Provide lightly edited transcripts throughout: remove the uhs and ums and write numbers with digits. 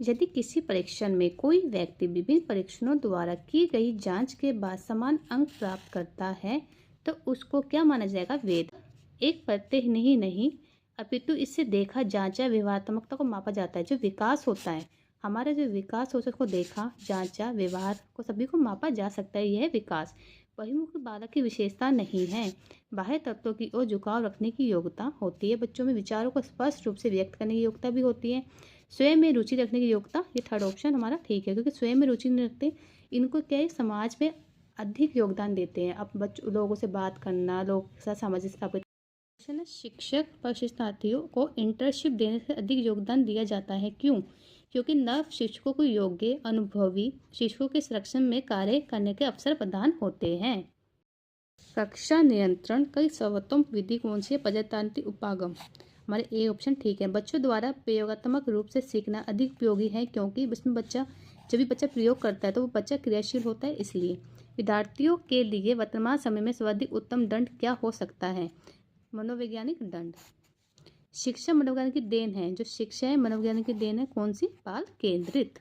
यदि किसी परीक्षण में कोई व्यक्ति विभिन्न परीक्षणों द्वारा की गई जांच के बाद समान अंक प्राप्त करता है तो उसको क्या माना जाएगा? वेद। एक प्रत्यय नहीं अपितु इससे देखा जांचा व्यवहारात्मकता को मापा जाता है। जो विकास होता है, हमारा जो विकास होता है उसको देखा जांचा व्यवहार को सभी को मापा जा सकता है। यह विकास बहिर्मुखी बालक की विशेषता नहीं है। बाह्य तत्वों की ओर झुकाव रखने की योग्यता होती है। बच्चों में विचारों को स्पष्ट रूप से व्यक्त करने की योग्यता भी होती है। स्वयं में रुचि रखने की योग्यता, ये थर्ड ऑप्शन हमारा ठीक है, क्योंकि स्वयं में रुचि नहीं रखते, इनको क्या है, समाज में अधिक योगदान देते हैं। अब लोगों से बात करना, लोगों के साथ सामाजिक स्थापित। शिक्षक प्रशिक्षणार्थियों को इंटर्नशिप देने से अधिक योगदान दिया जाता है। क्यों? क्योंकि नव शिक्षकों को योग्य अनुभवी शिक्षकों के संरक्षण में कार्य करने के अवसर प्रदान होते हैं। कक्षा नियंत्रण कई सर्वोत्तम विधि कौन सी है? प्रजातांत्रिक उपागम, हमारे ए ऑप्शन ठीक है। बच्चों द्वारा प्रयोगात्मक रूप से सीखना अधिक उपयोगी है, क्योंकि इसमें जब भी बच्चा प्रयोग करता है तो वो बच्चा क्रियाशील होता है, इसलिए। विद्यार्थियों के लिए वर्तमान समय में सर्वाधिक उत्तम दंड क्या हो सकता है? मनोवैज्ञानिक दंड। शिक्षा मनोविज्ञान की देन है। जो शिक्षा है मनोविज्ञान की देन है, कौन सी? बाल केंद्रित।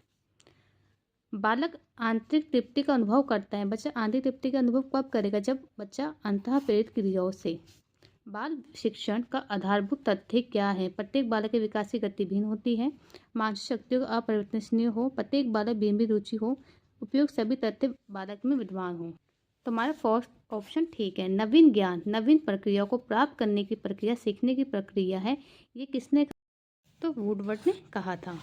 बालक आंतरिक तृप्ति का अनुभव करता है। बच्चा आंतरिक तृप्ति का अनुभव कब करेगा? जब बच्चा अंतः प्रेरित क्रियाओं से। बाल शिक्षण का आधारभूत तथ्य क्या है? प्रत्येक बालक के विकास की गति भिन्न होती है। मानसिक शक्तियों का अपरिवर्तनीय हो। प्रत्येक बालक भिन्न रुचि हो। उपयुक्त सभी तथ्य बालक में विद्वान हो। तो हमारा फर्स्ट ऑप्शन ठीक है। नवीन ज्ञान नवीन प्रक्रिया को प्राप्त करने की प्रक्रिया सीखने की प्रक्रिया है। ये किसने? तो वुडवर्ड ने कहा था।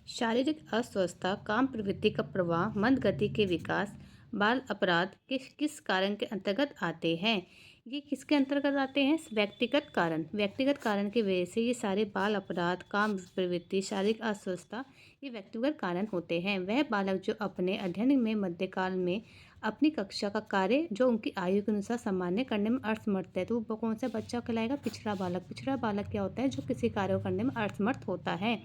शारीरिक अस्वस्थता, काम प्रवृत्ति का प्रवाह, मंद गति के विकास, बाल अपराध किस कारण के अंतर्गत आते हैं? ये किसके अंतर्गत आते हैं? व्यक्तिगत कारण। व्यक्तिगत कारण की वजह से ये सारे बाल अपराध, काम प्रवृत्ति, शारीरिक अस्वस्थता, ये व्यक्तिगत कारण होते हैं। वह बालक जो अपने अध्ययन में मध्यकाल में अपनी कक्षा का कार्य जो उनकी आयु के अनुसार सामान्य करने में असमर्थ है, तो वो कौन सा बच्चा कहलाएगा? पिछड़ा बालक। पिछड़ा बालक क्या होता है? जो किसी कार्य को करने में असमर्थ होता है।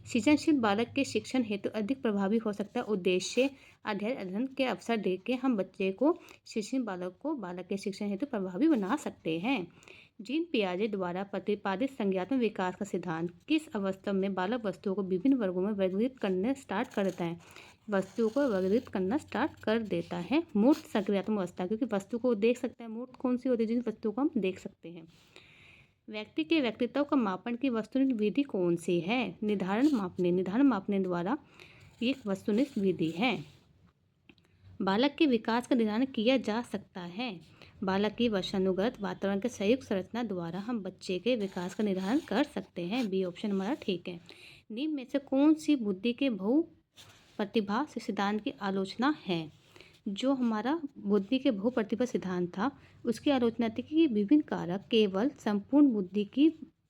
सृजनशील बालक के शिक्षण हेतु अधिक प्रभावी हो सकता है। उद्देश्य अध्ययन के अवसर देकर हम बच्चे को सृजनशील बालक के शिक्षण हेतु प्रभावी बना सकते हैं। जीन पियाजे द्वारा प्रतिपादित संज्ञात्मक विकास का सिद्धांत किस अवस्था में बालक वस्तुओं को विभिन्न वर्गों में वर्गीकृत करने स्टार्ट करता है? वस्तुओं को वर्गीकृत करना स्टार्ट कर देता है मूर्त संज्ञात्मक अवस्था, क्योंकि वस्तु को देख सकता है। मूर्त कौन सी होती है? जिन वस्तुओं को हम देख सकते हैं। व्यक्ति के व्यक्तित्व का मापन की वस्तुनिष्ठ विधि कौन सी है? निर्धारण मापने द्वारा एक वस्तुनिष्ठ विधि है। बालक के विकास का निर्धारण किया जा सकता है। बालक की वंशानुगत वातावरण के संयुक्त संरचना द्वारा हम बच्चे के विकास का निर्धारण कर सकते हैं। बी ऑप्शन हमारा ठीक है। निम्न में से कौन सी बुद्धि के बहु प्रतिभा सिद्धांत की आलोचना है? जो हमारा बुद्धि के बहुप्रतिभा सिद्धांत था, उसकी आलोचना थी कि विभिन्न कारक केवल संपूर्ण बुद्धि की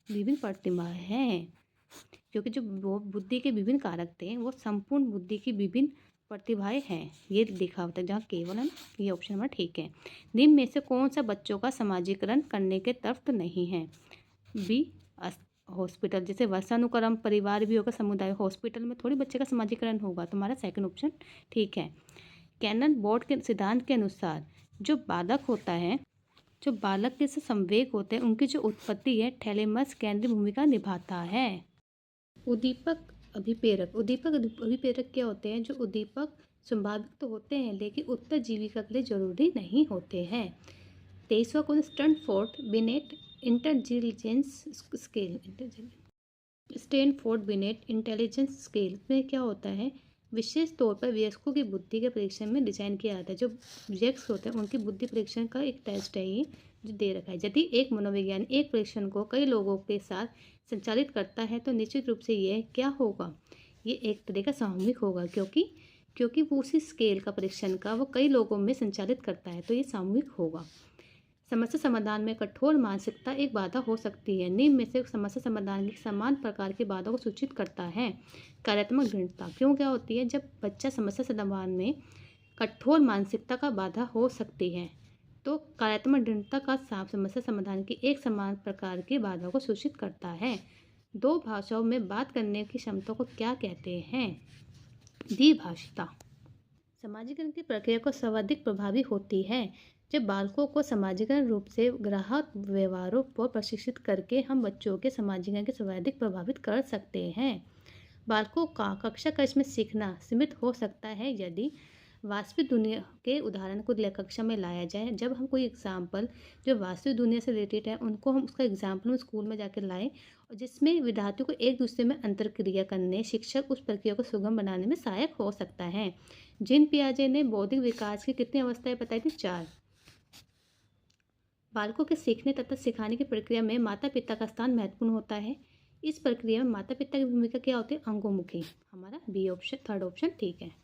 विभिन्न प्रतिभा हैं, क्योंकि जो बुद्धि के विभिन्न कारक थे वो संपूर्ण बुद्धि की विभिन्न प्रतिभाएं हैं। ये देखा होता है जहाँ केवल है ना, ये ऑप्शन हमारा ठीक है। निम्न में से कौन सा बच्चों का समाजीकरण करने के तरफ नहीं है? बी हॉस्पिटल। जैसे वंशानुक्रम परिवार भी होगा, समुदाय। हॉस्पिटल में थोड़ी बच्चे का समाजीकरण होगा, तो हमारा सेकंड ऑप्शन ठीक है। कैनन बोर्ड के सिद्धांत के अनुसार जो बालक होता है, जो बालक के संवेग होते हैं, उनकी जो उत्पत्ति है थैलेमस केंद्रीय भूमिका निभाता है। उद्दीपक अभिप्रेरक क्या होते हैं? जो उद्दीपक संभावित तो होते हैं लेकिन उत्तर जीविका के लिए जरूरी नहीं होते हैं। 23वां question, Stanford Binet intelligence scale में क्या होता है? विशेष तौर पर वयस्कों की बुद्धि के परीक्षण में डिजाइन किया जाता है। जो वयस्क होते हैं उनकी बुद्धि परीक्षण का एक टेस्ट है ये, जो दे रखा है। यदि एक मनोविज्ञान एक परीक्षण को कई लोगों के साथ संचालित करता है तो निश्चित रूप से यह क्या होगा? ये एक तरह का सामूहिक होगा, क्योंकि वो उसी स्केल का परीक्षण का वो कई लोगों में संचालित करता है, तो ये सामूहिक होगा। समस्या समाधान में कठोर मानसिकता एक बाधा हो सकती है। निम्न में से समस्या समाधान की समान प्रकार की बाधा को सूचित करता है। कार्यात्मक दृढ़ता क्यों क्या होती है? जब बच्चा समस्या समाधान में कठोर मानसिकता का बाधा हो सकती है, तो कार्यात्मक दृढ़ता का समस्या समाधान की एक समान प्रकार की बाधा को सूचित करता है। दो भाषाओं में बात करने की क्षमता को क्या कहते हैं? द्विभाषिता। समाजीकरण की प्रक्रिया को सर्वाधिक प्रभावी होती है जब बालकों को समाजीकरण रूप से ग्राहक व्यवहारों पर प्रशिक्षित करके हम बच्चों के समाजीकरण के सर्वाधिक प्रभावित कर सकते हैं। बालकों का कक्षा कक्ष में सीखना सीमित हो सकता है यदि वास्तविक दुनिया के उदाहरण को कक्षा में लाया जाए। जब हम कोई एग्जाम्पल जो वास्तविक दुनिया से रिलेटेड है उनको हम उसका एग्जाम्पल हम स्कूल में जाकर लाएं और जिसमें विद्यार्थियों को एक दूसरे में अंतर क्रिया करने शिक्षक उस प्रक्रिया को सुगम बनाने में सहायक हो सकता है। जीन पियाजे ने बौद्धिक विकास की कितनी अवस्थाएं बताई थी? 4। बालकों के सीखने तथा सिखाने की प्रक्रिया में माता पिता का स्थान महत्वपूर्ण होता है। इस प्रक्रिया में माता पिता की भूमिका क्या होती है? अंगोमुखी। हमारा बी ऑप्शन, थर्ड ऑप्शन ठीक है।